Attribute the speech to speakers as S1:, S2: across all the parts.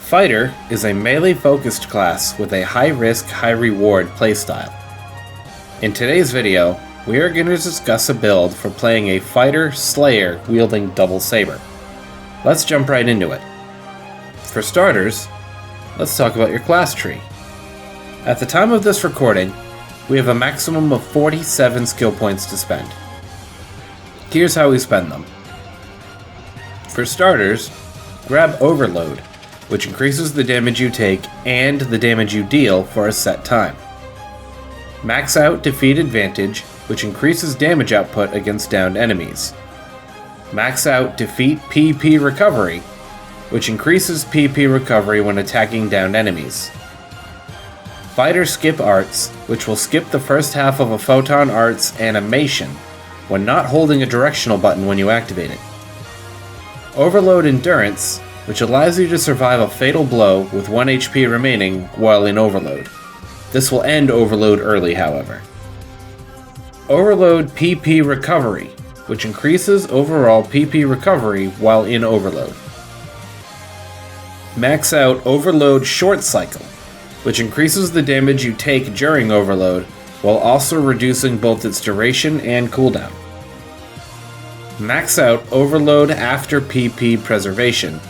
S1: Fighter is a melee-focused class with a high-risk, high-reward playstyle. In today's video, we are going to discuss a build for playing a Fighter Slayer wielding double saber. Let's jump right into it. For starters, let's talk about your class tree. At the time of this recording, we have a maximum of 47 skill points to spend. Here's how we spend them. For starters, grab Overload, which increases the damage you take and the damage you deal for a set time. Max out Defeat Advantage, which increases damage output against downed enemies. Max out Defeat PP Recovery, which increases PP recovery when attacking downed enemies. Fighter Skip Arts, which will skip the first half of a Photon Art's animation when not holding a directional button when you activate it. Overload Endurance, which allows you to survive a fatal blow with 1 HP remaining while in Overload. This will end Overload early, however. Overload PP Recovery, which increases overall PP recovery while in Overload. Max out Overload Short Cycle, which increases the damage you take during Overload while also reducing both its duration and cooldown. Max out Overload After PP Preservation,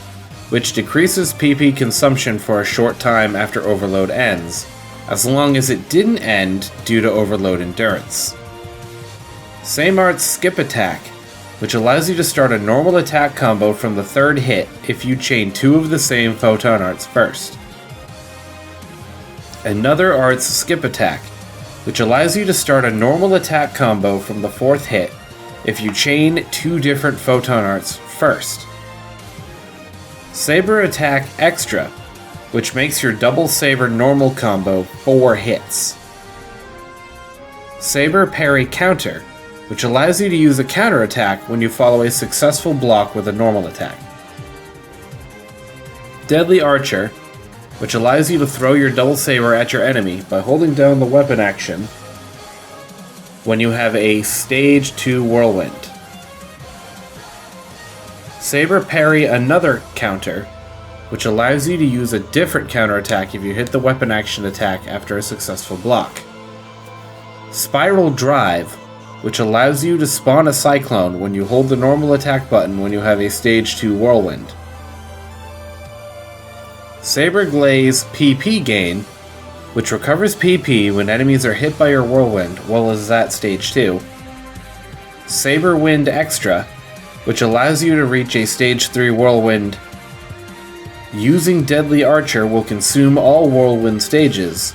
S1: which decreases PP consumption for a short time after Overload ends, as long as it didn't end due to Overload Endurance. Same Art's Skip Attack, which allows you to start a normal attack combo from the third hit if you chain 2 of the same Photon Arts first. Another Art's Skip Attack, which allows you to start a normal attack combo from the 4th hit if you chain 2 different Photon Arts first. Saber Attack Extra, which makes your double saber normal combo 4 hits. Saber Parry Counter, which allows you to use a counter attack when you follow a successful block with a normal attack. Deadly Archer, which allows you to throw your double saber at your enemy by holding down the weapon action when you have a Stage 2 Whirlwind. Saber Parry Another Counter, which allows you to use a different counterattack if you hit the weapon action attack after a successful block. Spiral Drive, which allows you to spawn a Cyclone when you hold the normal attack button when you have a Stage 2 Whirlwind. Saber Glaze PP Gain, which recovers PP when enemies are hit by your Whirlwind while it is at Stage 2. Saber Wind Extra, which allows you to reach a Stage 3 Whirlwind. Using Deadly Archer will consume all Whirlwind stages,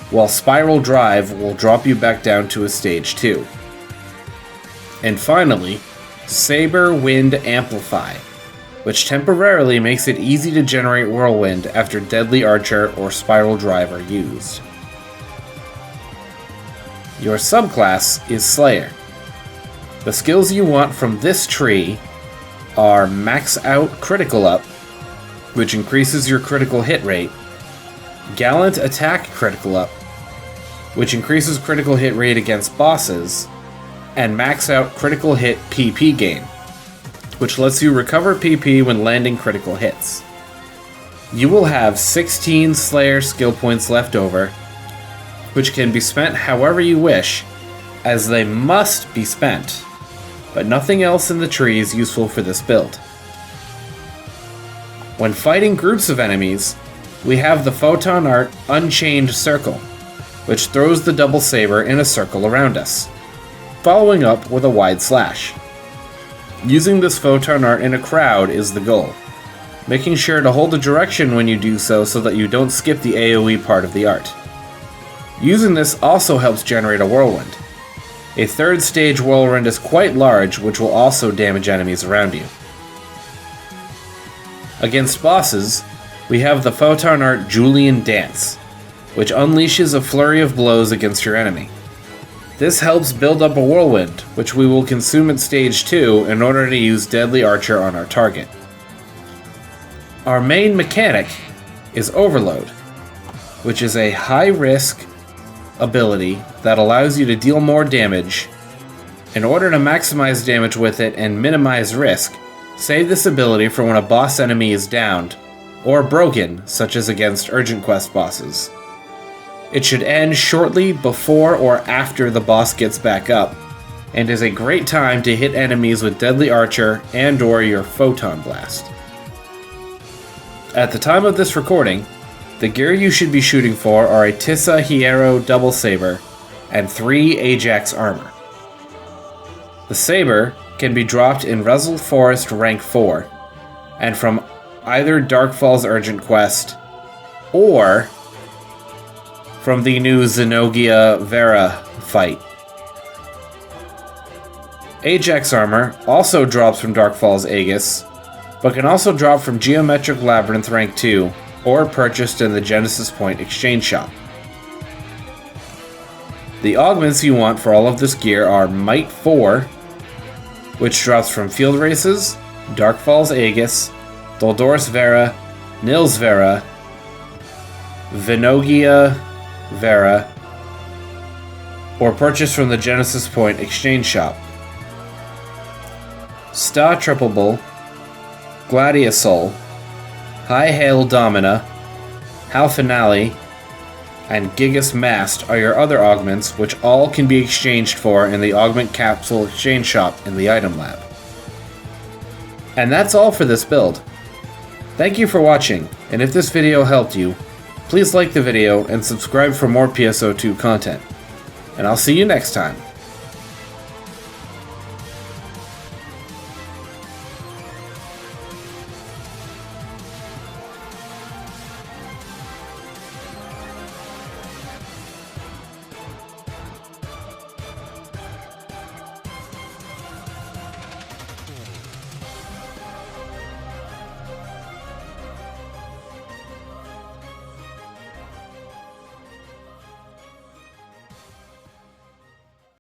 S1: while Spiral Drive will drop you back down to a Stage 2. And finally, Saber Wind Amplify, which temporarily makes it easy to generate Whirlwind after Deadly Archer or Spiral Drive are used. Your subclass is Slayer. The skills you want from this tree are Max Out Critical Up, which increases your critical hit rate, Gallant Attack Critical Up, which increases critical hit rate against bosses, and Max Out Critical Hit PP Gain, which lets you recover PP when landing critical hits. You will have 16 Slayer skill points left over, which can be spent however you wish, as they must be spent, but nothing else in the tree is useful for this build. When fighting groups of enemies, we have the Photon Art Unchained Circle, which throws the double saber in a circle around us, following up with a wide slash. Using this Photon Art in a crowd is the goal, making sure to hold a direction when you do so that you don't skip the AoE part of the art. Using this also helps generate a Whirlwind. A 3rd stage Whirlwind is quite large, which will also damage enemies around you. Against bosses, we have the Photon Art Julian Dance, which unleashes a flurry of blows against your enemy. This helps build up a Whirlwind, which we will consume at Stage 2 in order to use Deadly Archer on our target. Our main mechanic is Overload, which is a high-risk ability that allows you to deal more damage. In order to maximize damage with it and minimize risk, save this ability for when a boss enemy is downed, or broken, such as against Urgent Quest bosses. It should end shortly before or after the boss gets back up, and is a great time to hit enemies with Deadly Archer and/or your Photon Blast. At the time of this recording, the gear you should be shooting for are a Tissa Hierro Double Saber and 3 Ajax armor. The Saber can be dropped in Rezel Forest rank 4, and from either Darkfall's Urgent Quest, or from the new Xenogia Vera fight. Ajax armor also drops from Darkfall's Aegis, but can also drop from Geometric Labyrinth rank 2, or purchased in the Genesis Point exchange shop. The augments you want for all of this gear are Might 4, which drops from Field Races, Darkfall's Aegis, Doldoris Vera, Nils Vera, Venogia Vera, or purchased from the Genesis Point exchange shop. Sta Triple Bull, Gladiosol, High Hail Domina, Hal Finale, and Gigas Mast are your other augments, which all can be exchanged for in the Augment Capsule exchange shop in the Item Lab. And that's all for this build. Thank you for watching, and if this video helped you, please like the video and subscribe for more PSO2 content. And I'll see you next time.